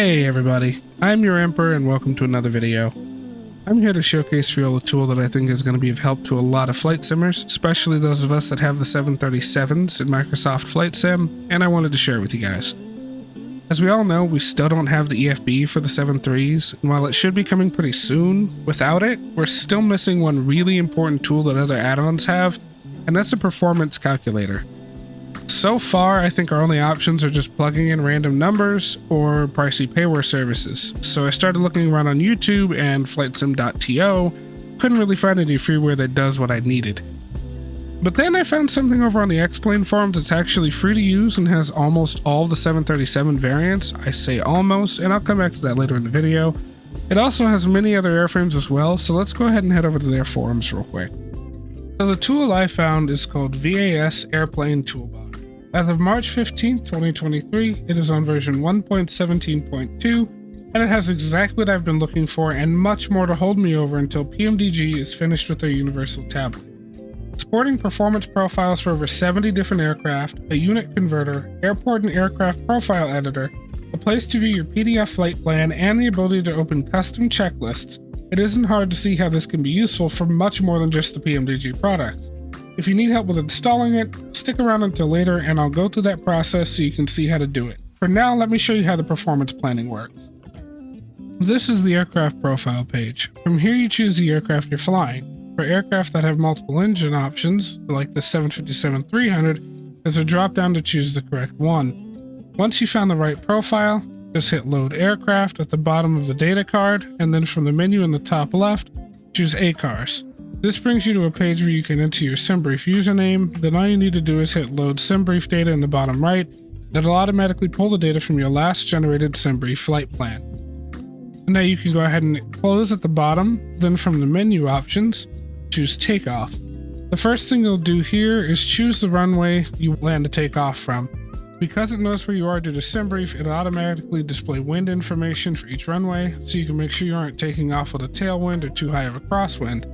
Hey everybody, I'm your Emperor and welcome to another video. I'm here to showcase for you all a tool that I think is going to be of help to a lot of flight simmers, especially those of us that have the 737s in Microsoft Flight Sim, and I wanted to share it with you guys. As we all know, we still don't have the EFB for the 7.3s, and while it should be coming pretty soon, without it, we're still missing one really important tool that other add-ons have, and that's a performance calculator. So far, I think our only options are just plugging in random numbers or pricey payware services. So I started looking around on YouTube and flightsim.to, couldn't really find any freeware that does what I needed. But then I found something over on the X-Plane forums that's actually free to use and has almost all the 737 variants. I say almost, and I'll come back to that later in the video. It also has many other airframes as well, so let's go ahead and head over to their forums real quick. So the tool I found is called VAS Airplane Toolbox. As of March 15, 2023, it is on version 1.17.2, and it has exactly what I've been looking for and much more to hold me over until PMDG is finished with their universal tablet. Supporting performance profiles for over 70 different aircraft, a unit converter, airport and aircraft profile editor, a place to view your PDF flight plan, and the ability to open custom checklists, it isn't hard to see how this can be useful for much more than just the PMDG product. If you need help with installing it, stick around until later and I'll go through that process so you can see how to do it. For now, let me show you how the performance planning works. This is the aircraft profile page. From here you choose the aircraft you're flying. For aircraft that have multiple engine options, like the 757-300, there's a drop down to choose the correct one. Once you found the right profile, just hit load aircraft at the bottom of the data card, and then from the menu in the top left, choose ACARS. This brings you to a page where you can enter your SimBrief username. Then all you need to do is hit load SimBrief data in the bottom right. It'll automatically pull the data from your last generated SimBrief flight plan. And now you can go ahead and close at the bottom, then from the menu options, choose Takeoff. The first thing you'll do here is choose the runway you plan to take off from. Because it knows where you are due to SimBrief, it'll automatically display wind information for each runway, so you can make sure you aren't taking off with a tailwind or too high of a crosswind.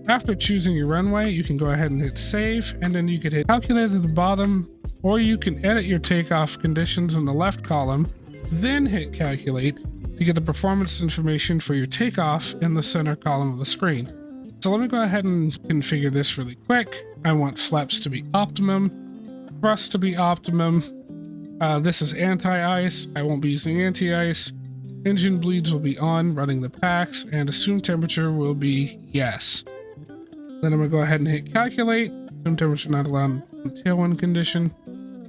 After choosing your runway, you can go ahead and hit save, and then you can hit calculate at the bottom, or you can edit your takeoff conditions in the left column, then hit calculate to get the performance information for your takeoff in the center column of the screen. So let me go ahead and configure this really quick. I want flaps to be optimum, thrust to be optimum. This is anti-ice. I won't be using anti-ice. Engine bleeds will be on, running the packs, and assumed temperature will be yes. Then I'm going to go ahead and hit calculate. Assumed temperature not allowed in tailwind condition.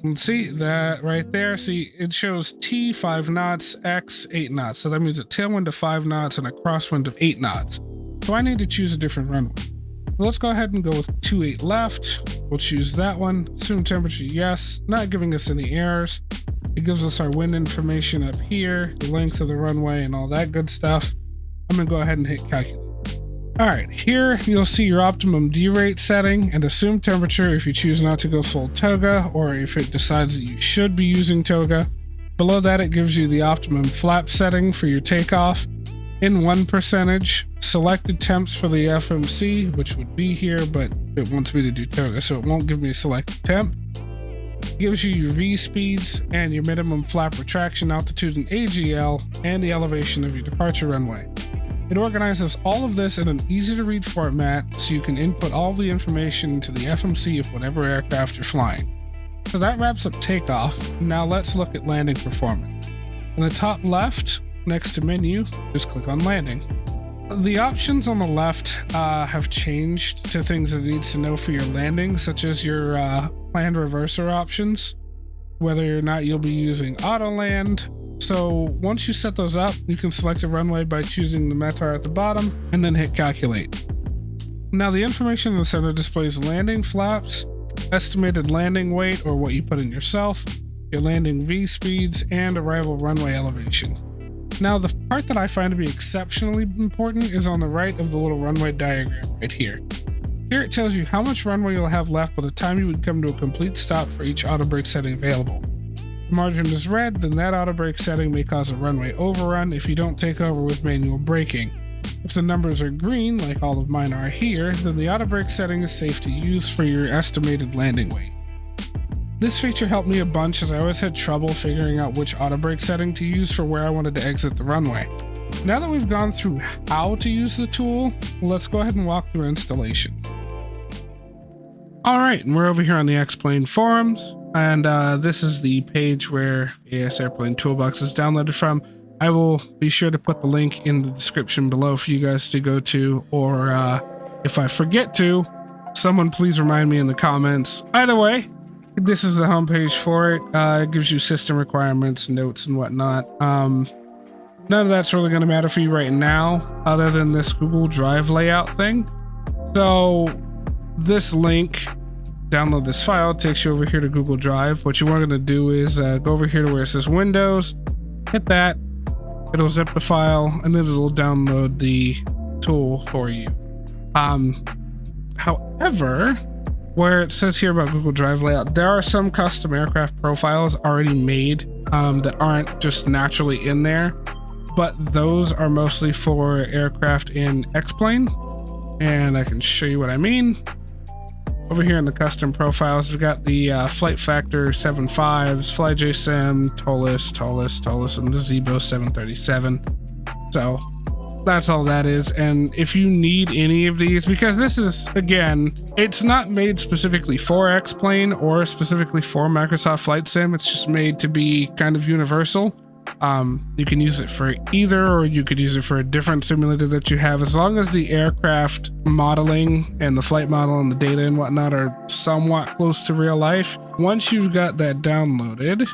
And see that right there. See, it shows T 5 knots, X 8 knots. So that means a tailwind of 5 knots and a crosswind of 8 knots. So I need to choose a different runway. So let's go ahead and go with 28 left. We'll choose that one. Assumed temperature yes, not giving us any errors. It gives us our wind information up here, the length of the runway and all that good stuff. I'm going to go ahead and hit calculate. Alright, here you'll see your optimum D-rate setting and assumed temperature if you choose not to go full toga or if it decides that you should be using toga. Below that it gives you the optimum flap setting for your takeoff. In 1%, selected temps for the FMC, which would be here, but it wants me to do toga, so it won't give me a selected temp. It gives you your V speeds and your minimum flap retraction altitude and AGL and the elevation of your departure runway. It organizes all of this in an easy to read format so you can input all the information into the FMC of whatever aircraft you're flying. So that wraps up takeoff. Now let's look at landing performance. In the top left, next to menu, just click on landing. The options on the left have changed to things that it needs to know for your landing, such as your planned reverser options, whether or not you'll be using auto land. So once you set those up, you can select a runway by choosing the METAR at the bottom and then hit calculate. Now the information in the center displays landing flaps, estimated landing weight or what you put in yourself, your landing V speeds, and arrival runway elevation. Now the part that I find to be exceptionally important is on the right of the little runway diagram right here. Here it tells you how much runway you'll have left by the time you would come to a complete stop for each auto brake setting available. If the margin is red, then that auto brake setting may cause a runway overrun if you don't take over with manual braking. If the numbers are green, like all of mine are here, then the auto brake setting is safe to use for your estimated landing weight. This feature helped me a bunch as I always had trouble figuring out which auto brake setting to use for where I wanted to exit the runway. Now that we've gone through how to use the tool, let's go ahead and walk through installation. Alright, and we're over here on the X-Plane forums, and this is the page where AS Airplane Toolbox is downloaded from. I will be sure to put the link in the description below for you guys to go to, or if I forget to, someone please remind me in the comments. Either way, this is the homepage for it. It gives you system requirements, notes, and whatnot. None of that's really going to matter for you right now, other than this Google Drive layout thing. So this link, download this file, it takes you over here to Google Drive. What you are going to do is go over here to where it says Windows, hit that, it'll zip the file, and then it'll download the tool for you. However, where it says here about Google Drive layout, there are some custom aircraft profiles already made that aren't just naturally in there, but those are mostly for aircraft in X-Plane, and I can show you what I mean. Over here in the custom profiles, we've got the Flight Factor 7.5s, FlyJSim, TOLUS, and the Zebo 737. So that's all that is. And if you need any of these, because this is, again, it's not made specifically for X-Plane or specifically for Microsoft Flight Sim. It's just made to be kind of universal. You can use it for either, or you could use it for a different simulator that you have, as long as the aircraft modeling and the flight model and the data and whatnot are somewhat close to real life. Once you've got that downloaded,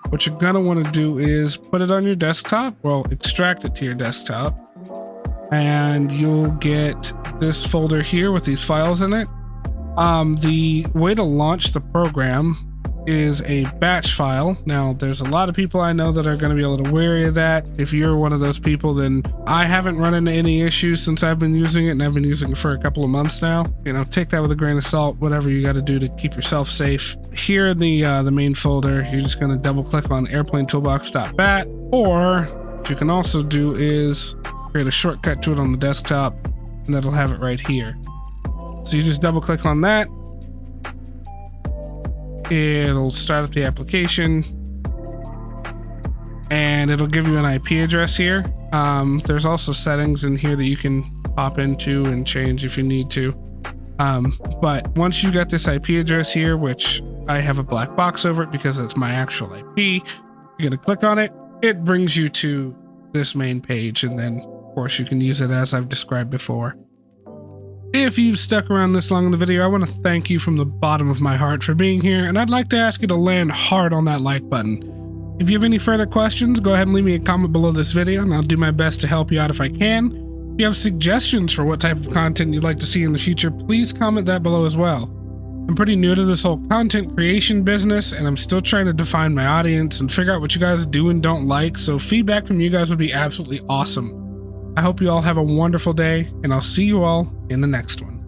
what you're gonna want to do is put it on your desktop, well, extract it to your desktop, and you'll get this folder here with these files in it. The way to launch the program is a batch file. Now, there's a lot of people I know that are going to be a little wary of that. If you're one of those people, then I haven't run into any issues since I've been using it, and I've been using it for a couple of months now. You know, take that with a grain of salt, whatever you got to do to keep yourself safe. Here in the main folder, you're just going to double click on airplanetoolbox.bat, or what you can also do is create a shortcut to it on the desktop, and that'll have it right here. So you just double click on that. It'll start up the application, and it'll give you an IP address here. There's also settings in here that you can pop into and change if you need to. But once you got this IP address here, which I have a black box over it because it's my actual IP, you're gonna click on it. It brings you to this main page, and then of course you can use it as I've described before. If you've stuck around this long in the video, I want to thank you from the bottom of my heart for being here, and I'd like to ask you to land hard on that like button. If you have any further questions, go ahead and leave me a comment below this video, and I'll do my best to help you out if I can. If you have suggestions for what type of content you'd like to see in the future, please comment that below as well. I'm pretty new to this whole content creation business, and I'm still trying to define my audience and figure out what you guys do and don't like, so feedback from you guys would be absolutely awesome. I hope you all have a wonderful day, and I'll see you all in the next one.